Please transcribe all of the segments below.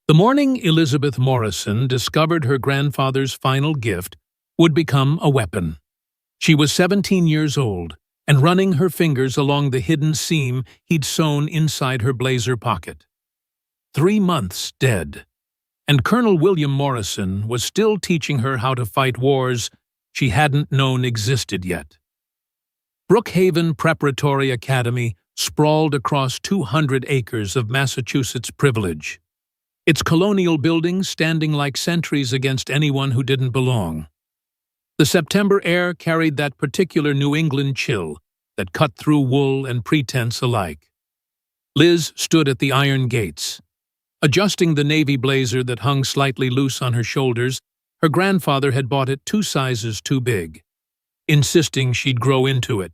The morning Elizabeth Morrison discovered her grandfather's final gift would become a weapon. She was 17 years old and running her fingers along the hidden seam he'd sewn inside her blazer pocket. 3 months dead, and Colonel William Morrison was still teaching her how to fight wars she hadn't known existed yet. Brookhaven Preparatory Academy sprawled across 200 acres of Massachusetts privilege, its colonial buildings standing like sentries against anyone who didn't belong. The September air carried that particular New England chill that cut through wool and pretense alike. Liz stood at the iron gates. Adjusting the navy blazer that hung slightly loose on her shoulders, her grandfather had bought it 2 sizes too big, insisting she'd grow into it.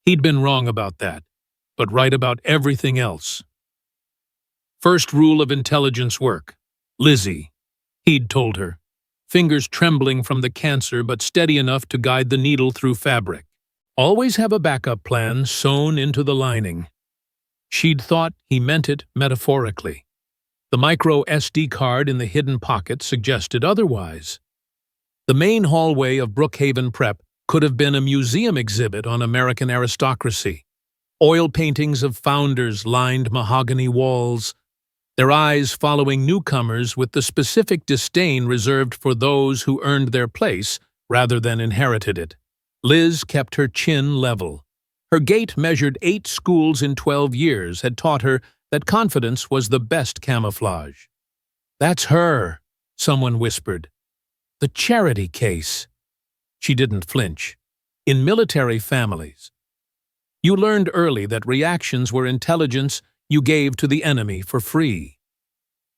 He'd been wrong about that, but right about everything else. First rule of intelligence work, Lizzie, he'd told her, fingers trembling from the cancer but steady enough to guide the needle through fabric. Always have a backup plan sewn into the lining. She'd thought he meant it metaphorically. The micro SD card in the hidden pocket suggested otherwise. The main hallway of Brookhaven Prep could have been a museum exhibit on American aristocracy. Oil paintings of founders lined mahogany walls, their eyes following newcomers with the specific disdain reserved for those who earned their place rather than inherited it. Liz kept her chin level. Her gait measured 8 schools in 12 years had taught her that confidence was the best camouflage. "That's her," someone whispered. "The charity case." She didn't flinch. In military families, you learned early that reactions were intelligence you gave to the enemy for free.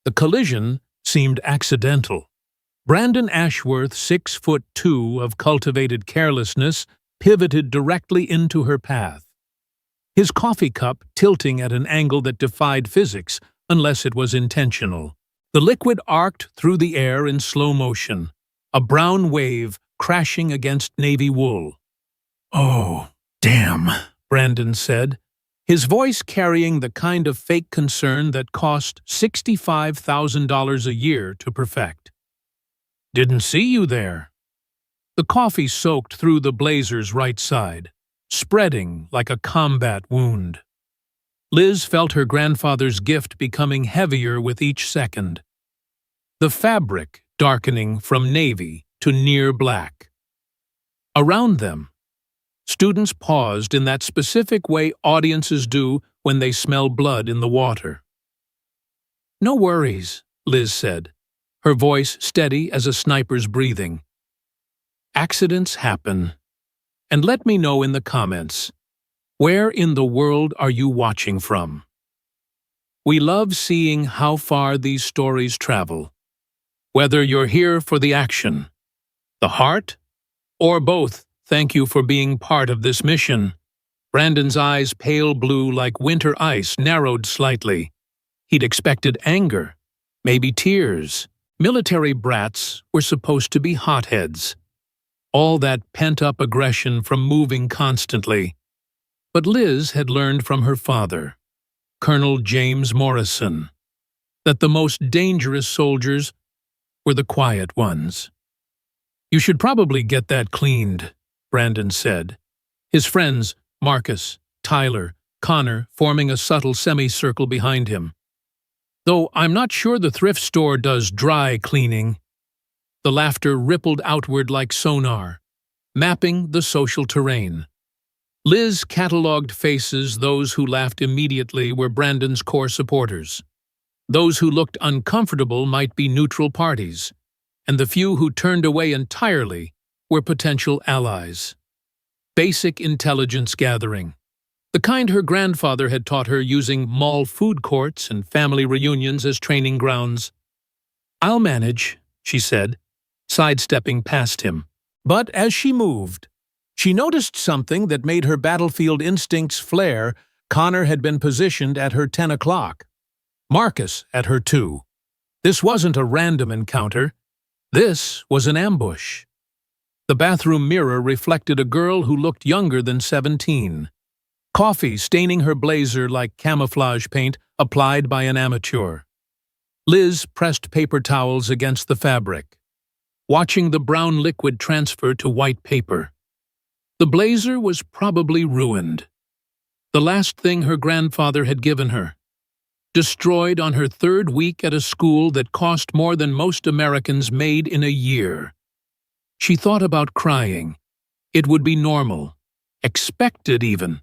The collision seemed accidental. Brandon Ashworth, 6'2" of cultivated carelessness, pivoted directly into her path. His coffee cup tilting at an angle that defied physics unless it was intentional. The liquid arced through the air in slow motion, a brown wave crashing against navy wool. "Oh, damn," Brandon said, his voice carrying the kind of fake concern that cost $65,000 a year to perfect. "Didn't see you there." The coffee soaked through the blazer's right side, spreading like a combat wound. Liz felt her grandfather's gift becoming heavier with each second, the fabric darkening from navy to near black. Around them, students paused in that specific way audiences do when they smell blood in the water. "No worries," Liz said, her voice steady as a sniper's breathing. "Accidents happen. And let me know in the comments, where in the world are you watching from? We love seeing how far these stories travel. Whether you're here for the action, the heart, or both, thank you for being part of this mission." Brandon's eyes, pale blue like winter ice, narrowed slightly. He'd expected anger, maybe tears. Military brats were supposed to be hotheads. All that pent-up aggression from moving constantly. But Liz had learned from her father, Colonel James Morrison, that the most dangerous soldiers were the quiet ones. "You should probably get that cleaned," Brandon said, his friends Marcus, Tyler, Connor forming a subtle semicircle behind him. "Though I'm not sure the thrift store does dry cleaning." The laughter rippled outward like sonar, mapping the social terrain. Liz catalogued faces. Those who laughed immediately were Brandon's core supporters. Those who looked uncomfortable might be neutral parties, and the few who turned away entirely were potential allies. Basic intelligence gathering, the kind her grandfather had taught her, using mall food courts and family reunions as training grounds. "I'll manage," she said, sidestepping past him. But as she moved, she noticed something that made her battlefield instincts flare. Connor had been positioned at her 10 o'clock. Marcus at her 2. This wasn't a random encounter. This was an ambush. The bathroom mirror reflected a girl who looked younger than 17. Coffee staining her blazer like camouflage paint applied by an amateur. Liz pressed paper towels against the fabric, watching the brown liquid transfer to white paper. The blazer was probably ruined. The last thing her grandfather had given her. Destroyed on her third week at a school that cost more than most Americans made in a year. She thought about crying. It would be normal, expected even.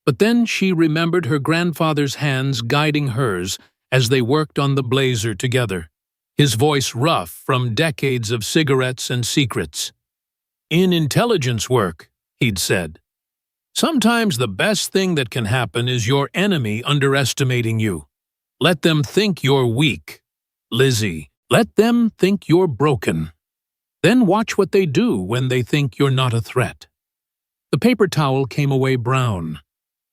But then she remembered her grandfather's hands guiding hers as they worked on the blazer together, his voice rough from decades of cigarettes and secrets. "In intelligence work," he'd said, "sometimes the best thing that can happen is your enemy underestimating you. Let them think you're weak. Lizzie, let them think you're broken. Then watch what they do when they think you're not a threat." The paper towel came away brown.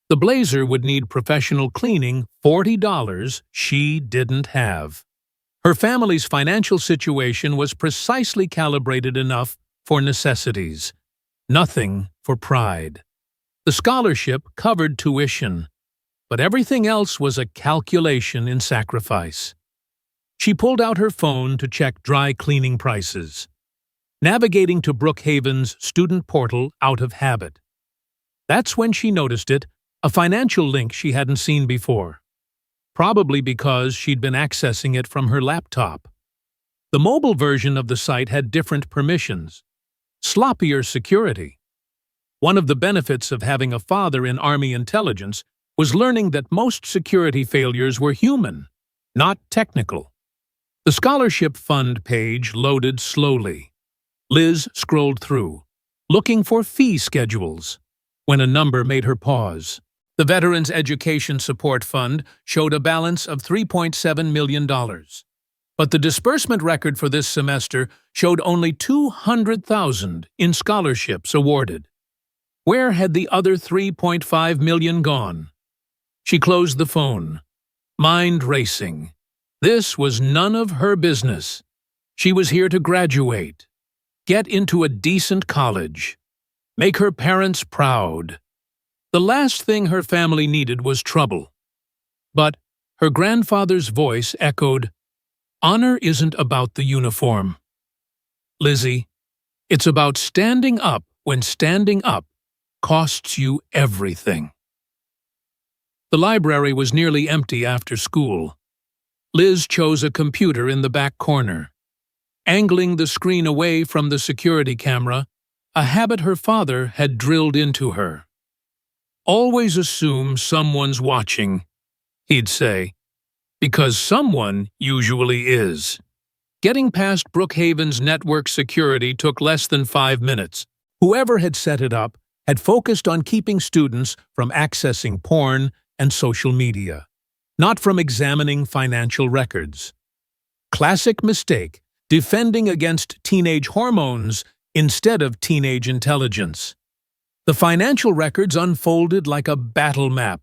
The blazer would need professional cleaning, $40 she didn't have. Her family's financial situation was precisely calibrated enough for necessities, nothing for pride. The scholarship covered tuition, but everything else was a calculation in sacrifice. She pulled out her phone to check dry cleaning prices, navigating to Brookhaven's student portal out of habit. That's when she noticed it, a financial link she hadn't seen before. Probably because she'd been accessing it from her laptop. The mobile version of the site had different permissions, sloppier security. One of the benefits of having a father in Army intelligence was learning that most security failures were human, not technical. The scholarship fund page loaded slowly. Liz scrolled through, looking for fee schedules, when a number made her pause. The Veterans Education Support Fund showed a balance of $3.7 million. But the disbursement record for this semester showed only $200,000 in scholarships awarded. Where had the other $3.5 million gone? She closed the phone, mind racing. This was none of her business. She was here to graduate, get into a decent college, make her parents proud. The last thing her family needed was trouble. But her grandfather's voice echoed, "Honor isn't about the uniform. Lizzie, it's about standing up when standing up costs you everything." The library was nearly empty after school. Liz chose a computer in the back corner, angling the screen away from the security camera, a habit her father had drilled into her. "Always assume someone's watching," he'd say, "because someone usually is." Getting past Brookhaven's network security took less than 5 minutes. Whoever had set it up had focused on keeping students from accessing porn and social media, not from examining financial records. Classic mistake, defending against teenage hormones instead of teenage intelligence. The financial records unfolded like a battle map.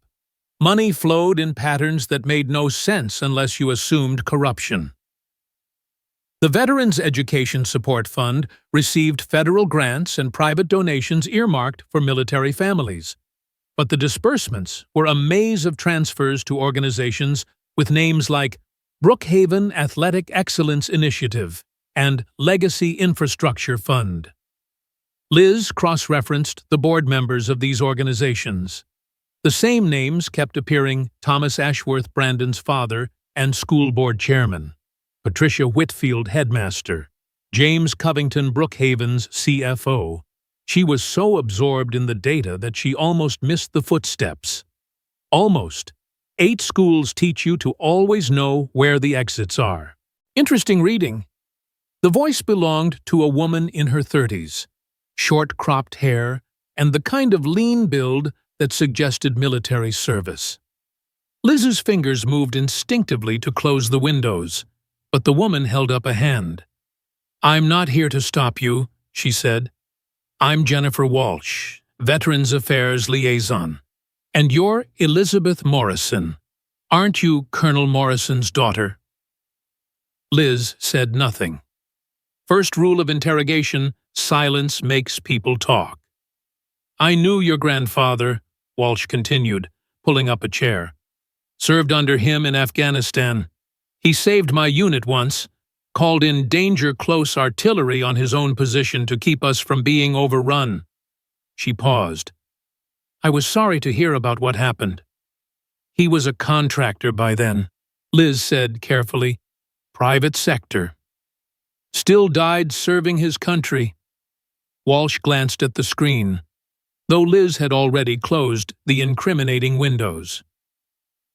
Money flowed in patterns that made no sense unless you assumed corruption. The Veterans Education Support Fund received federal grants and private donations earmarked for military families. But the disbursements were a maze of transfers to organizations with names like Brookhaven Athletic Excellence Initiative and Legacy Infrastructure Fund. Liz cross-referenced the board members of these organizations. The same names kept appearing: Thomas Ashworth Brandon's father and school board chairman, Patricia Whitfield headmaster, James Covington Brookhaven's CFO. She was so absorbed in the data that she almost missed the footsteps. Almost. 8 schools teach you to always know where the exits are. Interesting reading. The voice belonged to a woman in her 30s. Short cropped hair, and the kind of lean build that suggested military service. Liz's fingers moved instinctively to close the windows, but the woman held up a hand. "I'm not here to stop you," she said. "I'm Jennifer Walsh, Veterans Affairs Liaison. And you're Elizabeth Morrison. Aren't you Colonel Morrison's daughter?" Liz said nothing. First rule of interrogation: silence makes people talk. "I knew your grandfather," Walsh continued, pulling up a chair. "Served under him in Afghanistan. He saved my unit once, called in danger-close artillery on his own position to keep us from being overrun." She paused. "I was sorry to hear about what happened." "He was a contractor by then," Liz said carefully. "Private sector. Still died serving his country." Walsh glanced at the screen, though Liz had already closed the incriminating windows.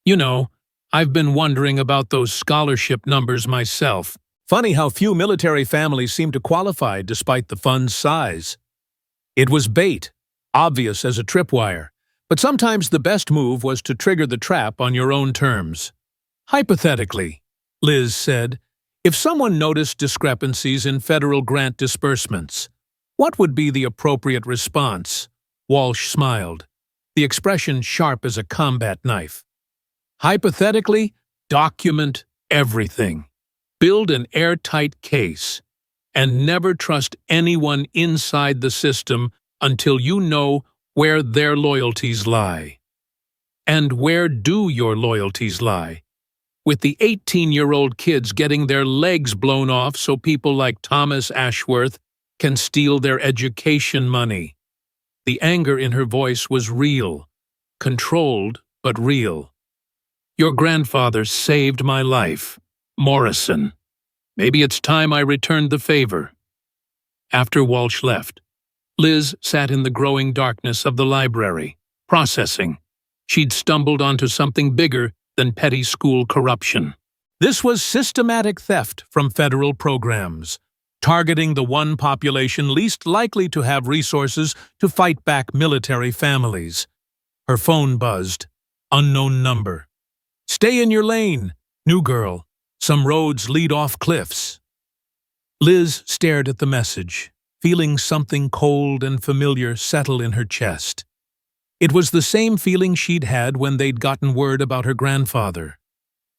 "You know, I've been wondering about those scholarship numbers myself. Funny how few military families seem to qualify despite the fund's size." It was bait, obvious as a tripwire, but sometimes the best move was to trigger the trap on your own terms. "Hypothetically," Liz said, "if someone noticed discrepancies in federal grant disbursements, what would be the appropriate response?" Walsh smiled, the expression sharp as a combat knife. "Hypothetically, document everything. Build an airtight case, and never trust anyone inside the system until you know where their loyalties lie." And where do your loyalties lie? With the 18-year-old kids getting their legs blown off so people like Thomas Ashworth can steal their education money. The anger in her voice was real, controlled but real. "Your grandfather saved my life, Morrison. Maybe it's time I returned the favor." After Walsh left, Liz sat in the growing darkness of the library, processing. She'd stumbled onto something bigger than petty school corruption. This was systematic theft from federal programs, targeting the one population least likely to have resources to fight back military families. Her phone buzzed. Unknown number. "Stay in your lane, new girl. Some roads lead off cliffs." Liz stared at the message, feeling something cold and familiar settle in her chest. It was the same feeling she'd had when they'd gotten word about her grandfather,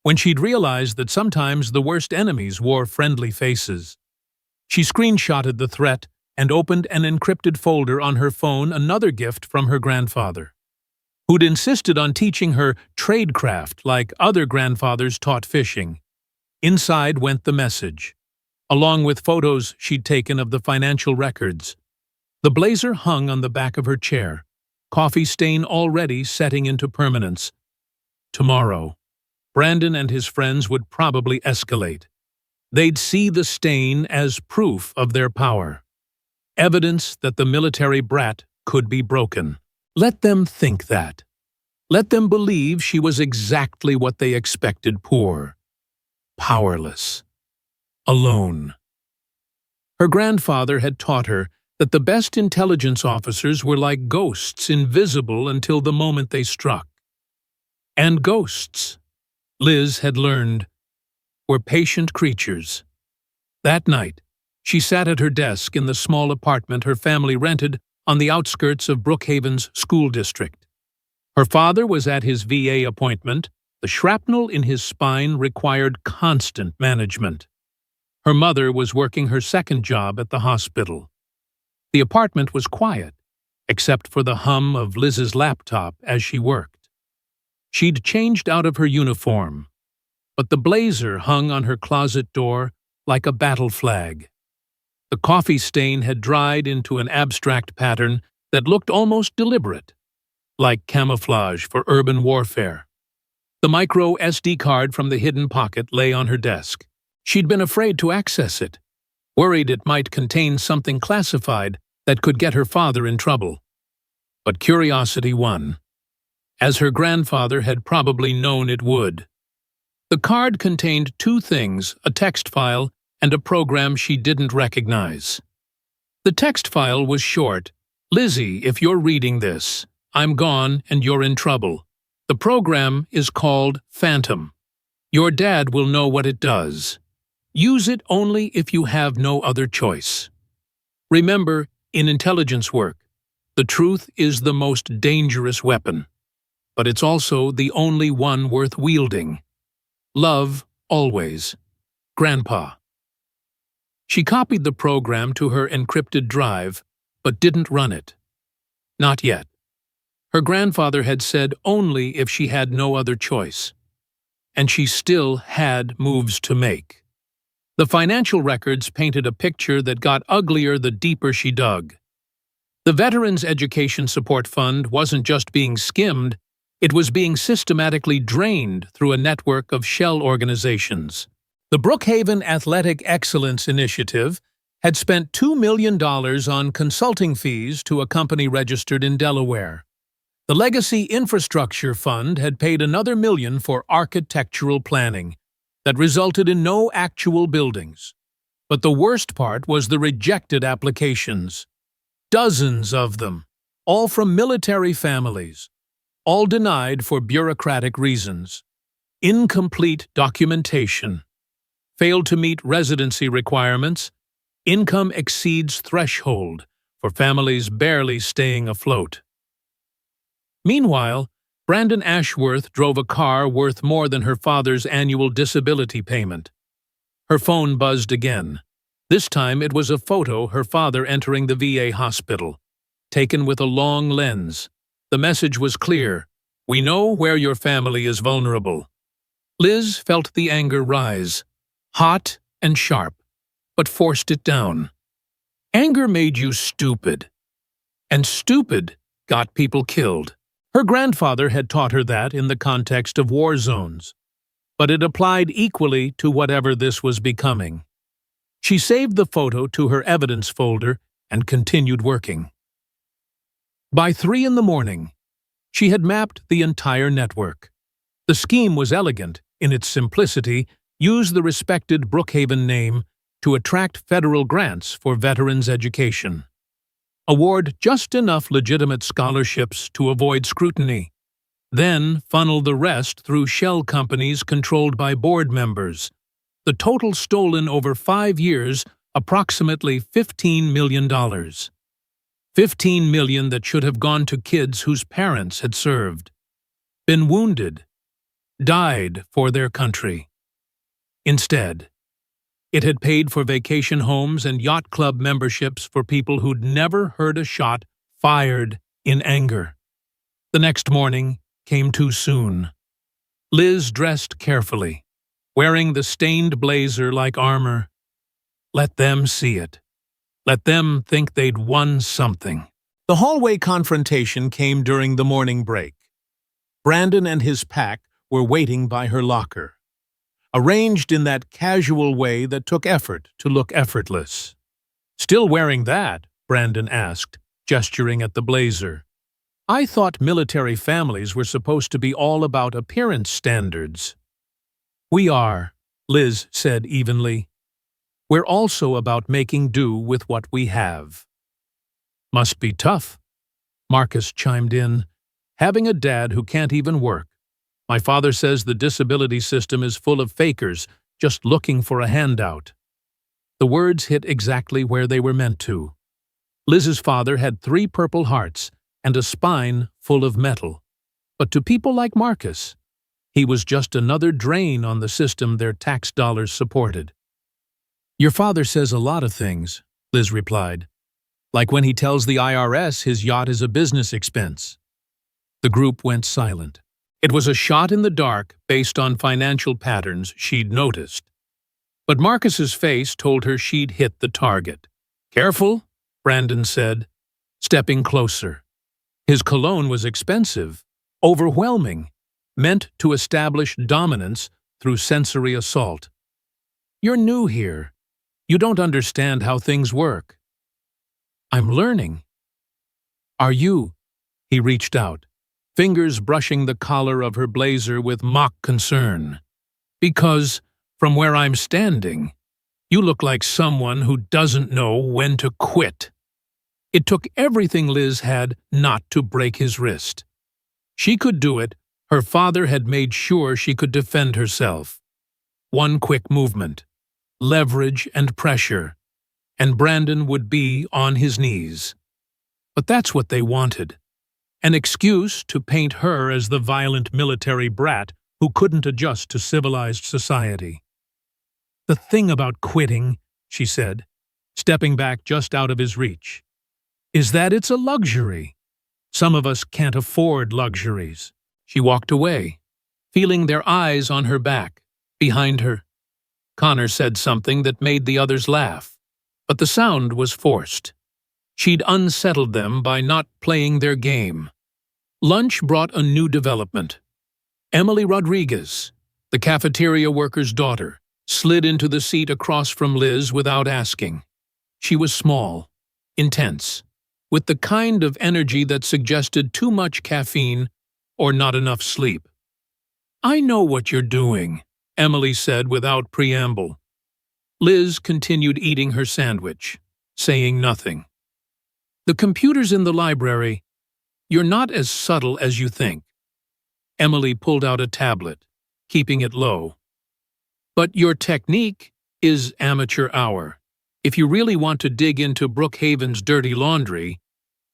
when she'd realized that sometimes the worst enemies wore friendly faces. She screenshotted the threat and opened an encrypted folder on her phone, another gift from her grandfather, who'd insisted on teaching her tradecraft like other grandfathers taught fishing. Inside went the message, along with photos she'd taken of the financial records. The blazer hung on the back of her chair, coffee stain already setting into permanence. Tomorrow, Brandon and his friends would probably escalate. They'd see the stain as proof of their power, evidence that the military brat could be broken. Let them think that. Let them believe she was exactly what they expected: poor, powerless, alone. Her grandfather had taught her that the best intelligence officers were like ghosts, invisible until the moment they struck. And ghosts, Liz had learned, were patient creatures. That night, she sat at her desk in the small apartment her family rented on the outskirts of Brookhaven's school district. Her father was at his VA appointment. The shrapnel in his spine required constant management. Her mother was working her second job at the hospital. The apartment was quiet, except for the hum of Liz's laptop as she worked. She'd changed out of her uniform, but the blazer hung on her closet door like a battle flag. The coffee stain had dried into an abstract pattern that looked almost deliberate, like camouflage for urban warfare. The micro SD card from the hidden pocket lay on her desk. She'd been afraid to access it, worried it might contain something classified that could get her father in trouble. But curiosity won, as her grandfather had probably known it would. The card contained two things: a text file and a program she didn't recognize. The text file was short: "Lizzie, if you're reading this, I'm gone and you're in trouble. The program is called Phantom. Your dad will know what it does. Use it only if you have no other choice. Remember, in intelligence work, the truth is the most dangerous weapon, but it's also the only one worth wielding. Love, always. Grandpa." She copied the program to her encrypted drive, but didn't run it. Not yet. Her grandfather had said only if she had no other choice. and she still had moves to make. The financial records painted a picture that got uglier the deeper she dug. The Veterans Education Support Fund wasn't just being skimmed, it was being systematically drained through a network of shell organizations. The Brookhaven Athletic Excellence Initiative had spent $2 million on consulting fees to a company registered in Delaware. The Legacy Infrastructure Fund had paid another $1 million for architectural planning that resulted in no actual buildings. But the worst part was the rejected applications. Dozens of them, all from military families, all denied for bureaucratic reasons. Incomplete documentation. Failed to meet residency requirements. Income exceeds threshold for families barely staying afloat. Meanwhile, Brandon Ashworth drove a car worth more than her father's annual disability payment. Her phone buzzed again. This time it was a photo her father entering the VA hospital, taken with a long lens. The message was clear: "We know where your family is vulnerable." Liz felt the anger rise, hot and sharp, but forced it down. Anger made you stupid, and stupid got people killed. Her grandfather had taught her that in the context of war zones, but it applied equally to whatever this was becoming. She saved the photo to her evidence folder and continued working. By 3 a.m, she had mapped the entire network. The scheme was elegant in its simplicity, used the respected Brookhaven name to attract federal grants for veterans' education. Award just enough legitimate scholarships to avoid scrutiny. Then funnel the rest through shell companies controlled by board members. The total stolen over 5 years, approximately $15 million. $15 million that should have gone to kids whose parents had served, been wounded, died for their country. Instead, it had paid for vacation homes and yacht club memberships for people who'd never heard a shot fired in anger. The next morning came too soon. Liz dressed carefully, wearing the stained blazer like armor. Let them see it. Let them think they'd won something. The hallway confrontation came during the morning break. Brandon and his pack were waiting by her locker, arranged in that casual way that took effort to look effortless. "Still wearing that?" Brandon asked, gesturing at the blazer. "I thought military families were supposed to be all about appearance standards." "We are," Liz said evenly. "We're also about making do with what we have." "Must be tough," Marcus chimed in. "Having a dad who can't even work. My father says the disability system is full of fakers just looking for a handout." The words hit exactly where they were meant to. Liz's father had 3 Purple Hearts and a spine full of metal. But to people like Marcus, he was just another drain on the system their tax dollars supported. "Your father says a lot of things," Liz replied. "Like when he tells the IRS his yacht is a business expense." The group went silent. It was a shot in the dark based on financial patterns she'd noticed. But Marcus's face told her she'd hit the target. "Careful," Brandon said, stepping closer. His cologne was expensive, overwhelming, meant to establish dominance through sensory assault. "You're new here. You don't understand how things work." "I'm learning." "Are you?" He reached out, fingers brushing the collar of her blazer with mock concern. "Because, from where I'm standing, you look like someone who doesn't know when to quit." It took everything Liz had not to break his wrist. She could do it. Her father had made sure she could defend herself. One quick movement, leverage and pressure, and Brandon would be on his knees. But that's what they wanted. An excuse to paint her as the violent military brat who couldn't adjust to civilized society. "The thing about quitting," she said, stepping back just out of his reach, "is that it's a luxury. Some of us can't afford luxuries." She walked away, feeling their eyes on her back, behind her. Connor said something that made the others laugh, but the sound was forced. She'd unsettled them by not playing their game. Lunch brought a new development. Emily Rodriguez, the cafeteria worker's daughter, slid into the seat across from Liz without asking. She was small, intense, with the kind of energy that suggested too much caffeine or not enough sleep. "I know what you're doing," Emily said without preamble. Liz continued eating her sandwich, saying nothing. "The computer's in the library. You're not as subtle as you think." Emily pulled out a tablet, keeping it low. "But your technique is amateur hour. If you really want to dig into Brookhaven's dirty laundry,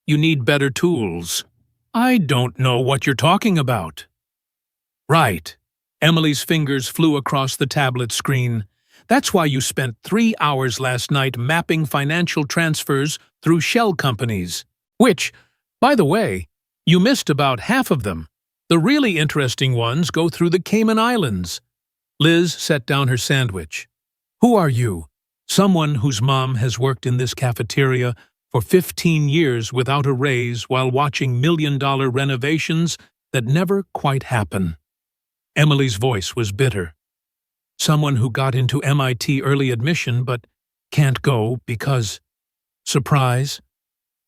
you need better tools." "I don't know what you're talking about." "Right." Emily's fingers flew across the tablet screen. "That's why you spent 3 hours last night mapping financial transfers through shell companies. Which, by the way, you missed about half of them. The really interesting ones go through the Cayman Islands." Liz set down her sandwich. "Who are you?" "Someone whose mom has worked in this cafeteria for 15 years without a raise while watching million-dollar renovations that never quite happen." Emily's voice was bitter. "Someone who got into MIT early admission but can't go because, surprise,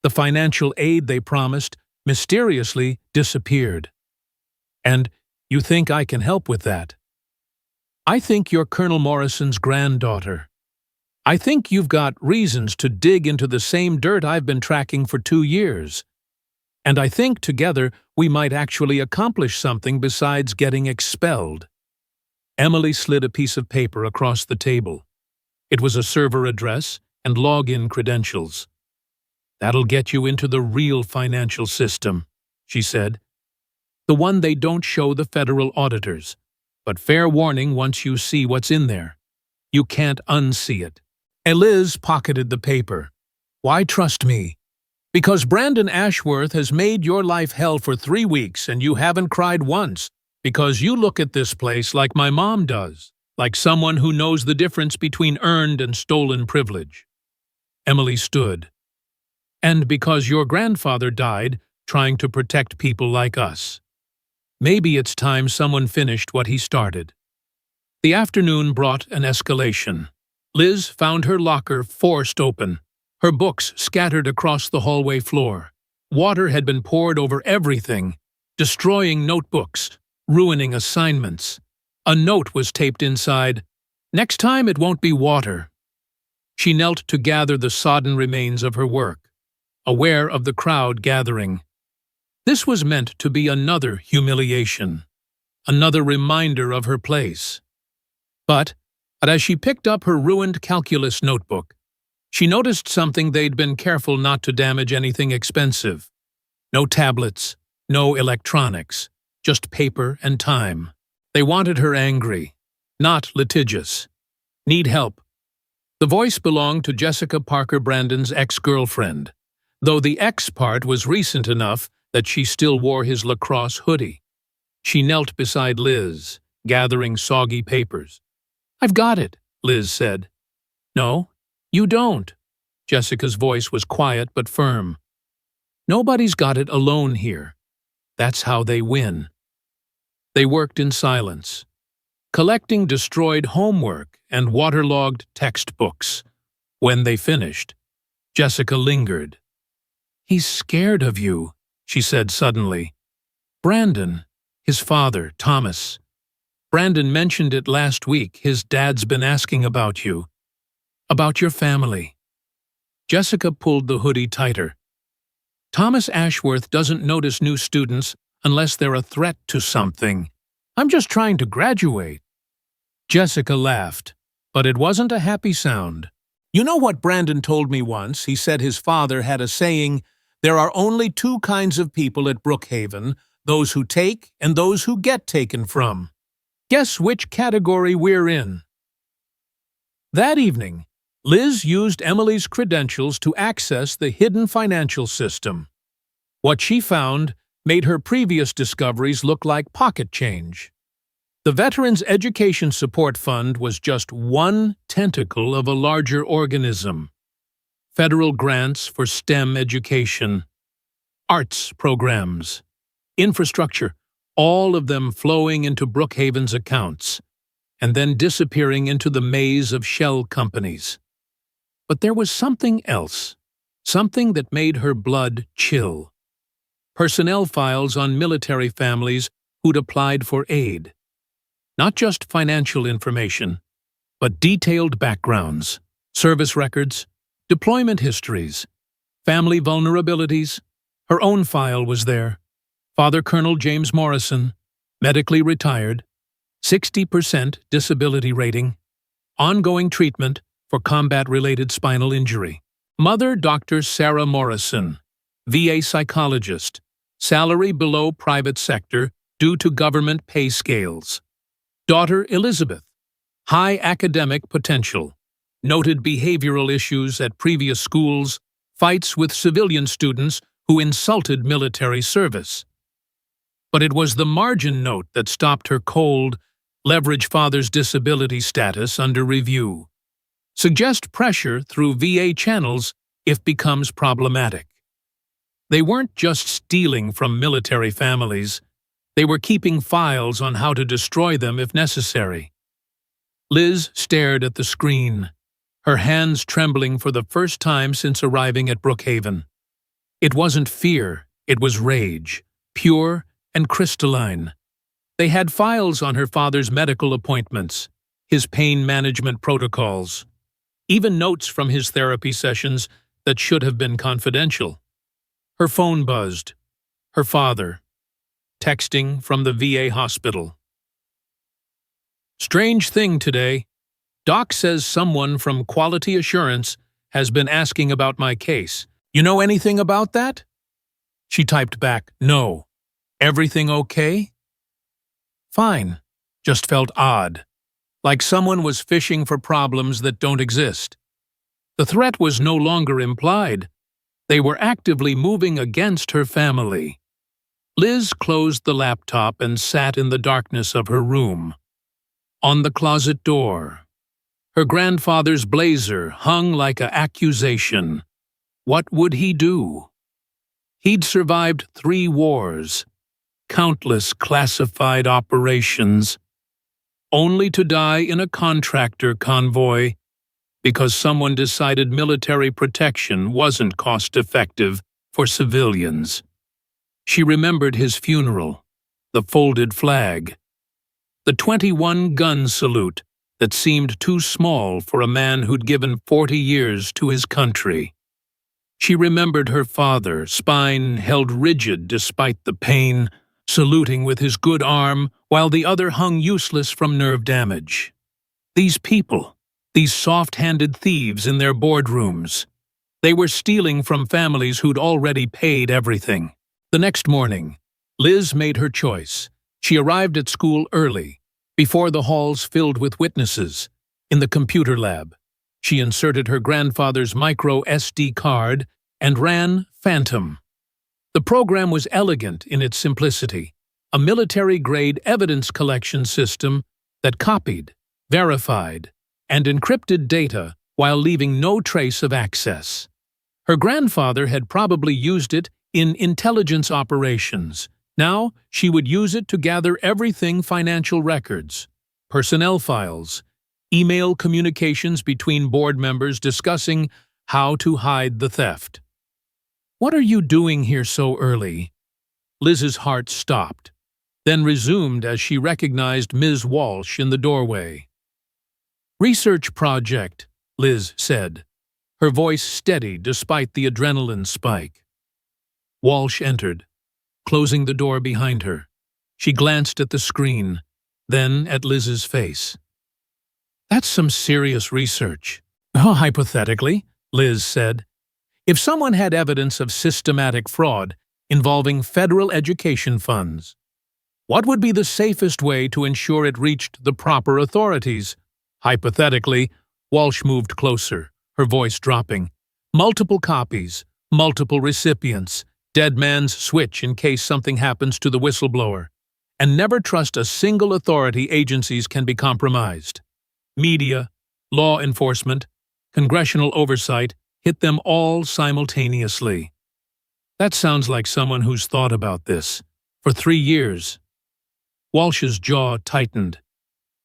the financial aid they promised mysteriously disappeared. And you think I can help with that? I think you're Colonel Morrison's granddaughter. I think you've got reasons to dig into the same dirt I've been tracking for 2 years. And I think together we might actually accomplish something besides getting expelled." Emily slid a piece of paper across the table. It was a server address and login credentials. "That'll get you into the real financial system," she said. "The one they don't show the federal auditors. But fair warning once you see what's in there. You can't unsee it." Liz pocketed the paper. "Why trust me?" "Because Brandon Ashworth has made your life hell for 3 weeks and you haven't cried once. Because you look at this place like my mom does, like someone who knows the difference between earned and stolen privilege." Emily stood. "And because your grandfather died trying to protect people like us. Maybe it's time someone finished what he started." The afternoon brought an escalation. Liz found her locker forced open, her books scattered across the hallway floor. Water had been poured over everything, destroying notebooks, ruining assignments. A note was taped inside, "Next time it won't be water." She knelt to gather the sodden remains of her work, aware of the crowd gathering. This was meant to be another humiliation, another reminder of her place. But as she picked up her ruined calculus notebook, she noticed something they'd been careful not to damage anything expensive. No tablets, no electronics, just paper and time. They wanted her angry, not litigious. "Need help." The voice belonged to Jessica Parker Brandon's ex-girlfriend, though the ex part was recent enough that she still wore his lacrosse hoodie. She knelt beside Liz, gathering soggy papers. "I've got it," Liz said. "No, you don't." Jessica's voice was quiet but firm. "Nobody's got it alone here. That's how they win." They worked in silence, collecting destroyed homework and waterlogged textbooks. When they finished, Jessica lingered. "He's scared of you," she said suddenly. "Brandon, his father, Thomas. Brandon mentioned it last week. His dad's been asking about you. About your family." Jessica pulled the hoodie tighter. "Thomas Ashworth doesn't notice new students unless they're a threat to something. I'm just trying to graduate." Jessica laughed, but it wasn't a happy sound. "You know what Brandon told me once? He said his father had a saying, 'There are only 2 kinds of people at Brookhaven, those who take and those who get taken from.' Guess which category we're in?" That evening, Liz used Emily's credentials to access the hidden financial system. What she found made her previous discoveries look like pocket change. The Veterans Education Support Fund was just one tentacle of a larger organism. Federal grants for STEM education, arts programs, infrastructure, all of them flowing into Brookhaven's accounts, and then disappearing into the maze of shell companies. But there was something else, something that made her blood chill. Personnel files on military families who'd applied for aid. Not just financial information, but detailed backgrounds, service records, deployment histories, family vulnerabilities. Her own file was there. Father Colonel James Morrison, medically retired, 60% disability rating, ongoing treatment for combat-related spinal injury. Mother Dr. Sarah Morrison, VA psychologist, salary below private sector due to government pay scales. Daughter Elizabeth, high academic potential, noted behavioral issues at previous schools, fights with civilian students who insulted military service. But it was the margin note that stopped her cold, leverage father's disability status under review. Suggest pressure through VA channels if becomes problematic. They weren't just stealing from military families. They were keeping files on how to destroy them if necessary. Liz stared at the screen, her hands trembling for the first time since arriving at Brookhaven. It wasn't fear, it was rage, pure and crystalline. They had files on her father's medical appointments, his pain management protocols, even notes from his therapy sessions that should have been confidential. Her phone buzzed. Her father. Texting from the VA hospital. Strange thing today. Doc says someone from Quality Assurance has been asking about my case. You know anything about that? She typed back, no. Everything okay? Fine. Just felt odd. Like someone was fishing for problems that don't exist. The threat was no longer implied. They were actively moving against her family. Liz closed the laptop and sat in the darkness of her room. On the closet door, her grandfather's blazer hung like an accusation. What would he do? He'd survived 3 wars, countless classified operations, only to die in a contractor convoy because someone decided military protection wasn't cost-effective for civilians. She remembered his funeral, the folded flag, the 21-gun salute that seemed too small for a man who'd given 40 years to his country. She remembered her father, spine held rigid despite the pain, saluting with his good arm while the other hung useless from nerve damage. These people, these soft-handed thieves in their boardrooms, they were stealing from families who'd already paid everything. The next morning, Liz made her choice. She arrived at school early, before the halls filled with witnesses. In the computer lab, she inserted her grandfather's micro SD card and ran Phantom. The program was elegant in its simplicity, a military-grade evidence collection system that copied, verified, and encrypted data while leaving no trace of access. Her grandfather had probably used it in intelligence operations. Now, she would use it to gather everything: financial records, personnel files, email communications between board members discussing how to hide the theft. "What are you doing here so early?" Liz's heart stopped, then resumed as she recognized Ms. Walsh in the doorway. "Research project," Liz said, her voice steady despite the adrenaline spike. Walsh entered, closing the door behind her. She glanced at the screen, then at Liz's face. "That's some serious research." "Oh, hypothetically," Liz said. "If someone had evidence of systematic fraud involving federal education funds, what would be the safest way to ensure it reached the proper authorities?" Hypothetically, Walsh moved closer, her voice dropping. "Multiple copies, multiple recipients, dead man's switch in case something happens to the whistleblower. and never trust a single authority. Agencies can be compromised. Media, law enforcement, congressional oversight hit them all simultaneously. That sounds like someone who's thought about this for 3 years. Walsh's jaw tightened.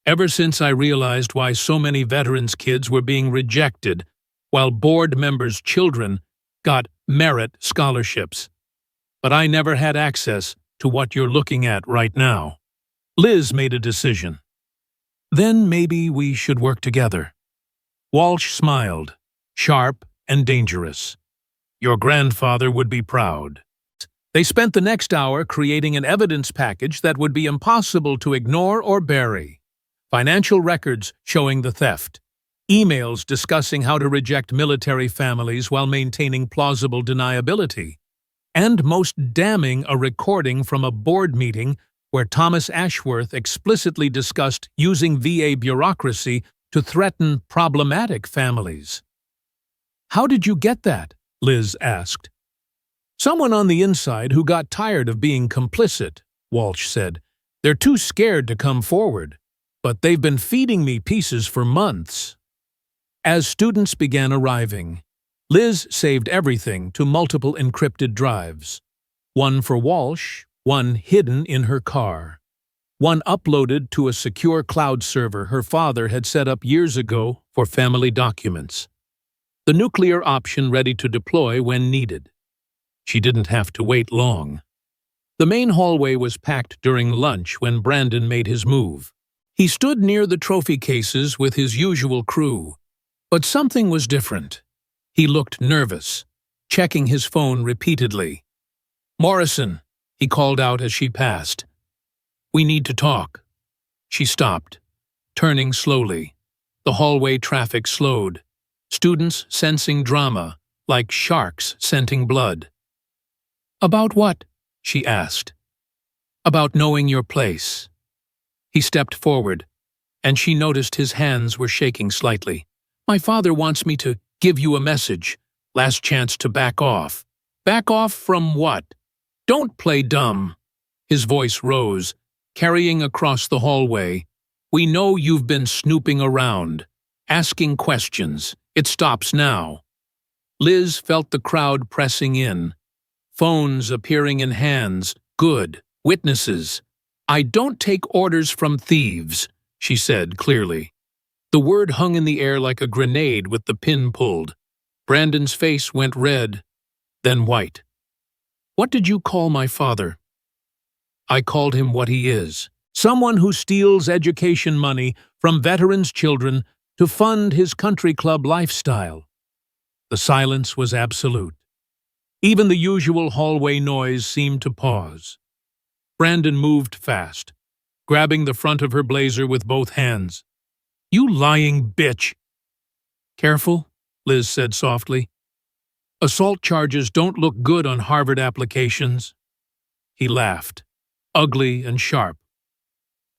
Ever since I realized why so many veterans' kids were being rejected, while board members' children got merit scholarships. But I never had access to what you're looking at right now. Liz made a decision. Then maybe we should work together. Walsh smiled, sharp and dangerous. Your grandfather would be proud. They spent the next hour creating an evidence package that would be impossible to ignore or bury. Financial records showing the theft. Emails discussing how to reject military families while maintaining plausible deniability. And most damning, a recording from a board meeting where Thomas Ashworth explicitly discussed using VA bureaucracy to threaten problematic families. How did you get that? Liz asked. Someone on the inside who got tired of being complicit, Walsh said. They're too scared to come forward, but they've been feeding me pieces for months. As students began arriving, Liz saved everything to multiple encrypted drives. One for Walsh, one hidden in her car. One uploaded to a secure cloud server her father had set up years ago for family documents. The nuclear option ready to deploy when needed. She didn't have to wait long. The main hallway was packed during lunch when Brandon made his move. He stood near the trophy cases with his usual crew, but something was different. He looked nervous, checking his phone repeatedly. Morrison, he called out as she passed. We need to talk. She stopped, turning slowly. The hallway traffic slowed, students sensing drama, like sharks scenting blood. About what? She asked. About knowing your place. He stepped forward, and she noticed his hands were shaking slightly. My father wants me to give you a message. Last chance to back off. Back off from what? Don't play dumb. His voice rose, carrying across the hallway. We know you've been snooping around, asking questions. It stops now. Liz felt the crowd pressing in. Phones appearing in hands. Good. Witnesses. I don't take orders from thieves, she said clearly. The word hung in the air like a grenade with the pin pulled. Brandon's face went red, then white. What did you call my father? I called him what he is. Someone who steals education money from veterans' children to fund his country club lifestyle. The silence was absolute. Even the usual hallway noise seemed to pause. Brandon moved fast, grabbing the front of her blazer with both hands. You lying bitch! Careful, Liz said softly. Assault charges don't look good on Harvard applications. He laughed, ugly and sharp.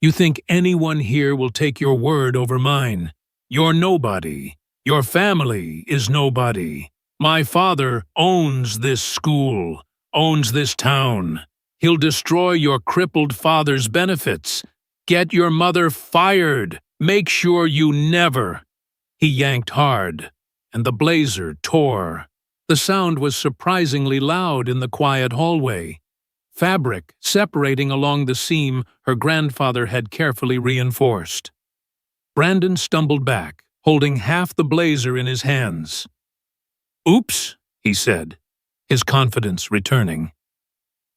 You think anyone here will take your word over mine? You're nobody. Your family is nobody. My father owns this school, owns this town. He'll destroy your crippled father's benefits. Get your mother fired. Make sure you never. He yanked hard, and the blazer tore. The sound was surprisingly loud in the quiet hallway. Fabric separating along the seam her grandfather had carefully reinforced. Brandon stumbled back, holding half the blazer in his hands. Oops, he said, his confidence returning.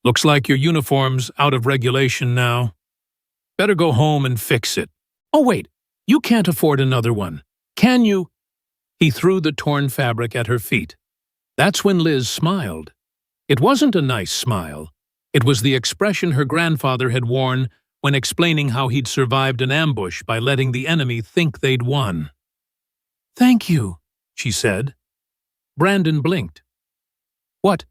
Looks like your uniform's out of regulation now. Better go home and fix it. Oh, wait, you can't afford another one. Can you? He threw the torn fabric at her feet. That's when Liz smiled. It wasn't a nice smile. It was the expression her grandfather had worn when explaining how he'd survived an ambush by letting the enemy think they'd won. Thank you, she said. Brandon blinked. What?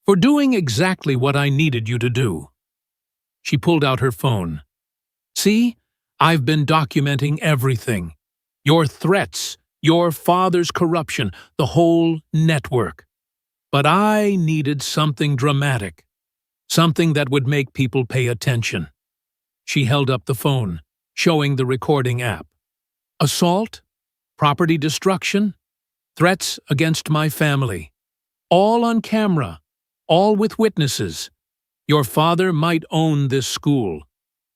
For doing exactly what I needed you to do. She pulled out her phone. See, I've been documenting everything. Your threats, your father's corruption, the whole network. But I needed something dramatic. Something that would make people pay attention. She held up the phone, showing the recording app. Assault, property destruction, threats against my family. All on camera, all with witnesses. Your father might own this school,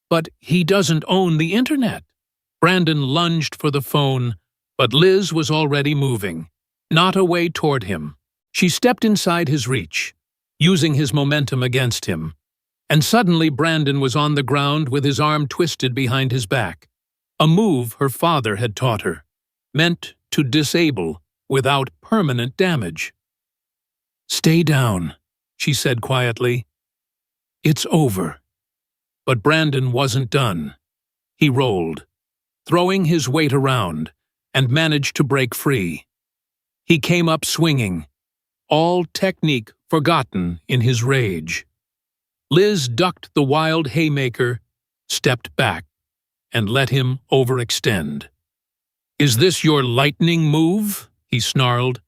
but he doesn't own the internet. Brandon lunged for the phone, but Liz was already moving, not away toward him. She stepped inside his reach, using his momentum against him. And suddenly Brandon was on the ground with his arm twisted behind his back, a move her father had taught her, meant to disable without permanent damage. "Stay down," she said quietly. "It's over." But Brandon wasn't done. He rolled, throwing his weight around, and managed to break free. He came up swinging, all technique forgotten in his rage. Liz ducked the wild haymaker, stepped back, and let him overextend. "Is this your lightning move?" he snarled.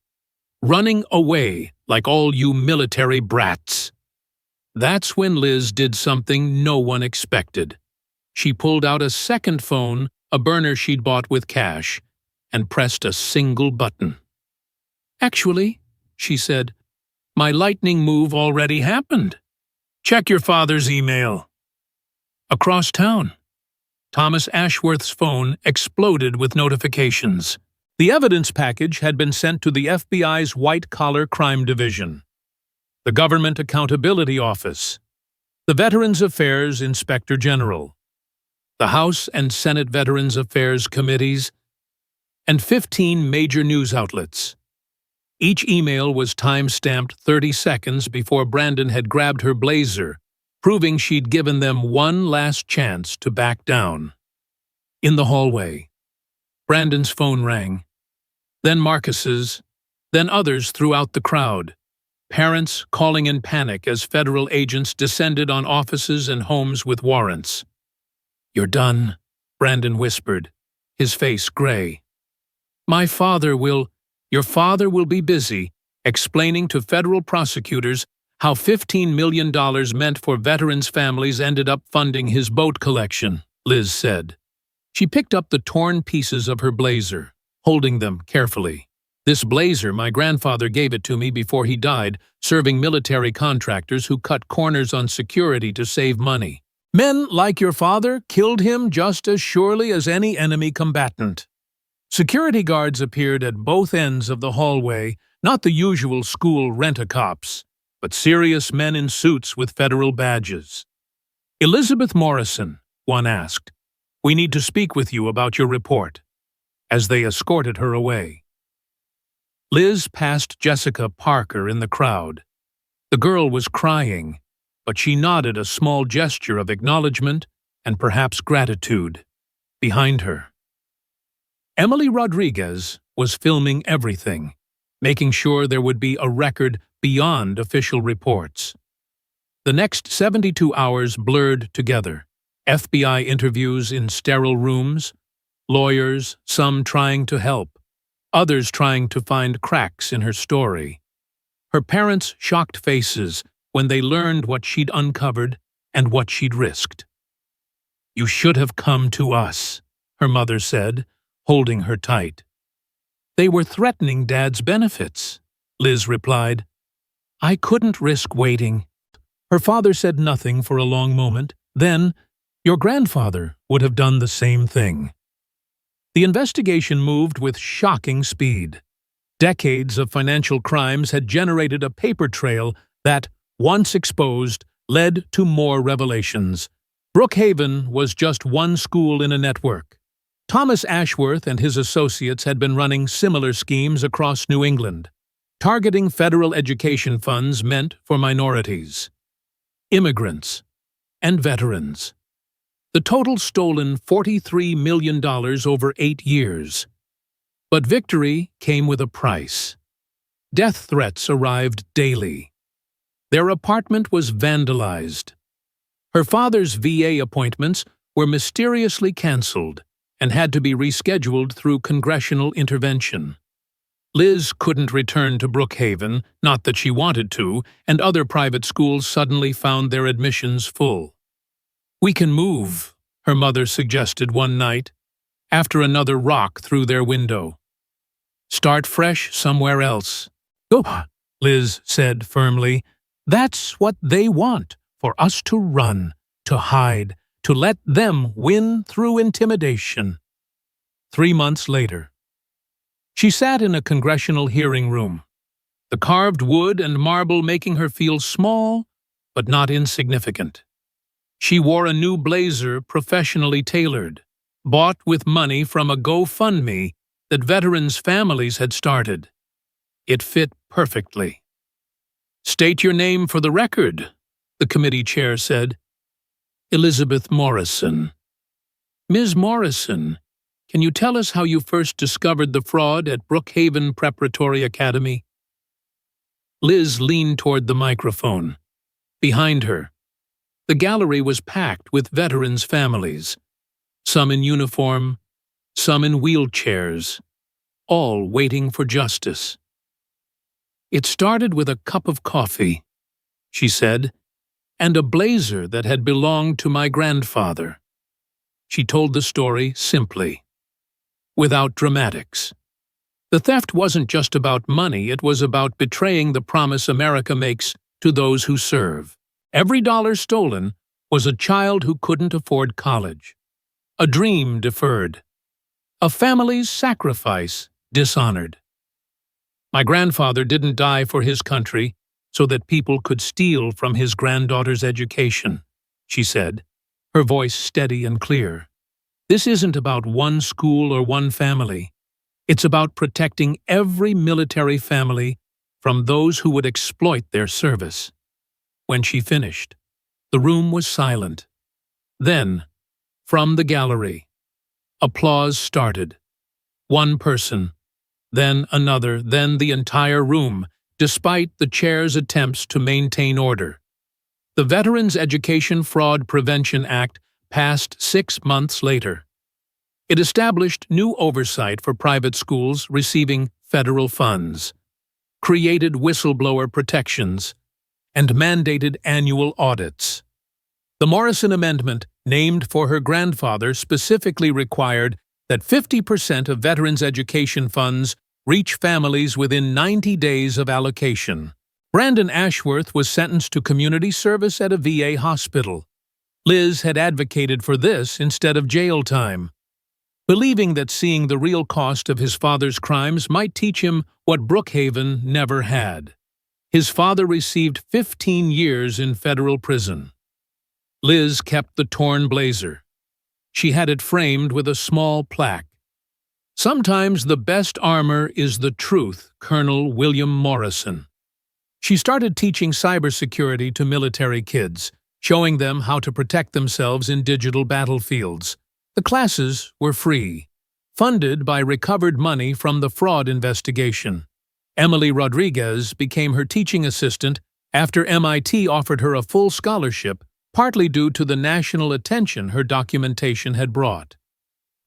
"Running away like all you military brats." That's when Liz did something no one expected. She pulled out a second phone, a burner she'd bought with cash, and pressed a single button. "Actually," she said, "my lightning move already happened. Check your father's email." Across town, Thomas Ashworth's phone exploded with notifications. The evidence package had been sent to the FBI's White-Collar Crime Division, the Government Accountability Office, the Veterans Affairs Inspector General, the House and Senate Veterans Affairs Committees, and 15 major news outlets. Each email was time-stamped 30 seconds before Brandon had grabbed her blazer, proving she'd given them one last chance to back down. In the hallway, Brandon's phone rang, then Marcus's, then others throughout the crowd, parents calling in panic as federal agents descended on offices and homes with warrants. "You're done," Brandon whispered, his face gray. Your father will be busy explaining to federal prosecutors how $15 million meant for veterans' families ended up funding his boat collection, Liz said. She picked up the torn pieces of her blazer, holding them carefully. "This blazer, my grandfather gave it to me before he died, serving military contractors who cut corners on security to save money. Men like your father killed him just as surely as any enemy combatant." Security guards appeared at both ends of the hallway, not the usual school rent-a-cops, but serious men in suits with federal badges. "Elizabeth Morrison," one asked, "we need to speak with you about your report," as they escorted her away. Liz passed Jessica Parker in the crowd. The girl was crying, but she nodded a small gesture of acknowledgement and perhaps gratitude. Behind her, Emily Rodriguez was filming everything, making sure there would be a record beyond official reports. The next 72 hours blurred together. FBI interviews in sterile rooms, lawyers, some trying to help, others trying to find cracks in her story. Her parents' shocked faces when they learned what she'd uncovered and what she'd risked. "You should have come to us," her mother said, holding her tight. "They were threatening Dad's benefits," Liz replied. "I couldn't risk waiting." Her father said nothing for a long moment. Then, "Your grandfather would have done the same thing." The investigation moved with shocking speed. Decades of financial crimes had generated a paper trail that, once exposed, led to more revelations. Brookhaven was just one school in a network. Thomas Ashworth and his associates had been running similar schemes across New England, targeting federal education funds meant for minorities, immigrants, and veterans. The total stolen $43 million over 8 years. But victory came with a price. Death threats arrived daily. Their apartment was vandalized. Her father's VA appointments were mysteriously canceled and had to be rescheduled through congressional intervention. Liz couldn't return to Brookhaven, not that she wanted to, and other private schools suddenly found their admissions full. "We can move," her mother suggested one night, after another rock through their window. Start fresh somewhere else. Go, Liz said firmly. That's what they want, for us to run, to hide, to let them win through intimidation. 3 months later, she sat in a congressional hearing room, the carved wood and marble making her feel small but not insignificant. She wore a new blazer professionally tailored, bought with money from a GoFundMe that veterans' families had started. It fit perfectly. State your name for the record, the committee chair said. Elizabeth Morrison. Ms. Morrison, can you tell us how you first discovered the fraud at Brookhaven Preparatory Academy? Liz leaned toward the microphone. Behind her, the gallery was packed with veterans' families, some in uniform, some in wheelchairs, all waiting for justice. It started with a cup of coffee, she said, and a blazer that had belonged to my grandfather. She told the story simply, without dramatics. The theft wasn't just about money, it was about betraying the promise America makes to those who serve. Every dollar stolen was a child who couldn't afford college, a dream deferred, a family's sacrifice dishonored. My grandfather didn't die for his country so that people could steal from his granddaughter's education, she said, her voice steady and clear. This isn't about one school or one family. It's about protecting every military family from those who would exploit their service. When she finished, the room was silent. Then, from the gallery, applause started. One person, then another, then the entire room, despite the chair's attempts to maintain order. The Veterans Education Fraud Prevention Act passed 6 months later. It established new oversight for private schools receiving federal funds, created whistleblower protections, and mandated annual audits. The Morrison Amendment, named for her grandfather, specifically required that 50% of veterans' education funds reach families within 90 days of allocation. Brandon Ashworth was sentenced to community service at a VA hospital. Liz had advocated for this instead of jail time, believing that seeing the real cost of his father's crimes might teach him what Brookhaven never had. His father received 15 years in federal prison. Liz kept the torn blazer. She had it framed with a small plaque. Sometimes the best armor is the truth, Colonel William Morrison. She started teaching cybersecurity to military kids, showing them how to protect themselves in digital battlefields. The classes were free, funded by recovered money from the fraud investigation. Emily Rodriguez became her teaching assistant after MIT offered her a full scholarship, partly due to the national attention her documentation had brought.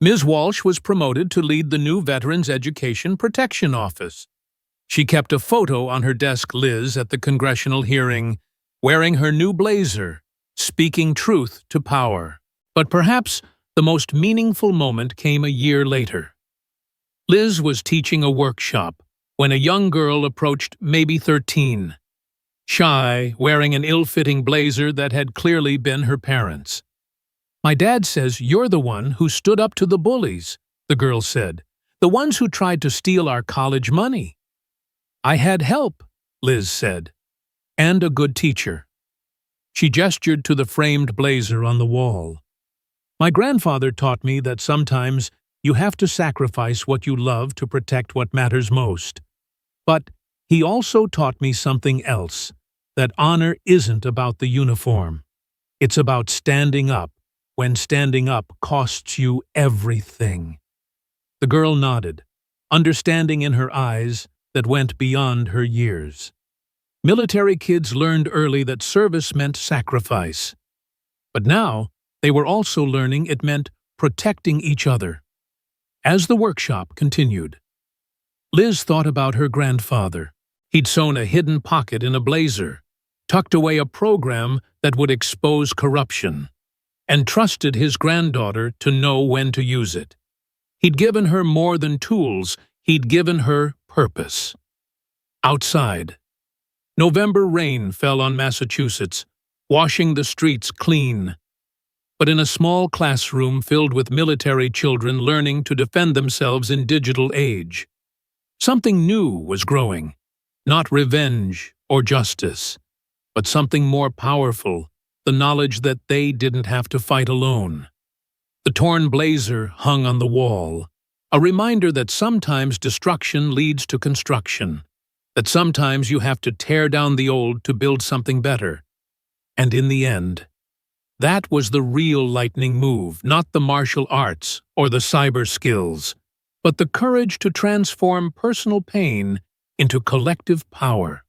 Ms. Walsh was promoted to lead the new Veterans Education Protection Office. She kept a photo on her desk, Liz, at the congressional hearing, wearing her new blazer, speaking truth to power. But perhaps the most meaningful moment came a year later. Liz was teaching a workshop when a young girl approached, maybe 13, shy, wearing an ill-fitting blazer that had clearly been her parents'. "My dad says you're the one who stood up to the bullies," the girl said, "the ones who tried to steal our college money." "I had help," Liz said, "and a good teacher." She gestured to the framed blazer on the wall. "My grandfather taught me that sometimes you have to sacrifice what you love to protect what matters most. But he also taught me something else, that honor isn't about the uniform. It's about standing up when standing up costs you everything." The girl nodded, understanding in her eyes that went beyond her years. Military kids learned early that service meant sacrifice. But now, they were also learning it meant protecting each other. As the workshop continued, Liz thought about her grandfather. He'd sewn a hidden pocket in a blazer, tucked away a program that would expose corruption. and trusted his granddaughter to know when to use it. He'd given her more than tools, he'd given her purpose. Outside, November rain fell on Massachusetts, washing the streets clean. But in a small classroom filled with military children learning to defend themselves in digital age, something new was growing. Not revenge or justice, but something more powerful, the knowledge that they didn't have to fight alone. The torn blazer hung on the wall, a reminder that sometimes destruction leads to construction, that sometimes you have to tear down the old to build something better. And in the end, that was the real lightning move, not the martial arts or the cyber skills, but the courage to transform personal pain into collective power,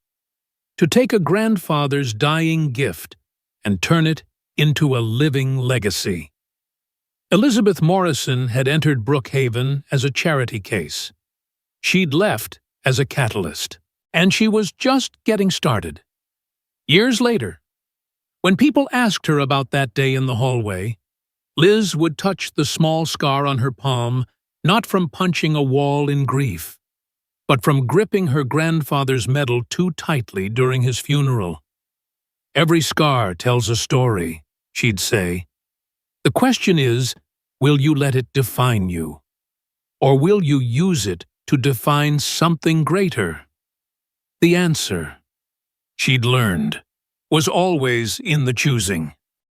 to take a grandfather's dying gift and turn it into a living legacy. Elizabeth Morrison had entered Brookhaven as a charity case. She'd left as a catalyst, and she was just getting started. Years later, when people asked her about that day in the hallway, Liz would touch the small scar on her palm, not from punching a wall in grief, but from gripping her grandfather's medal too tightly during his funeral. "Every scar tells a story," she'd say. "The question is, will you let it define you? Or will you use it to define something greater?" The answer, she'd learned, was always in the choosing.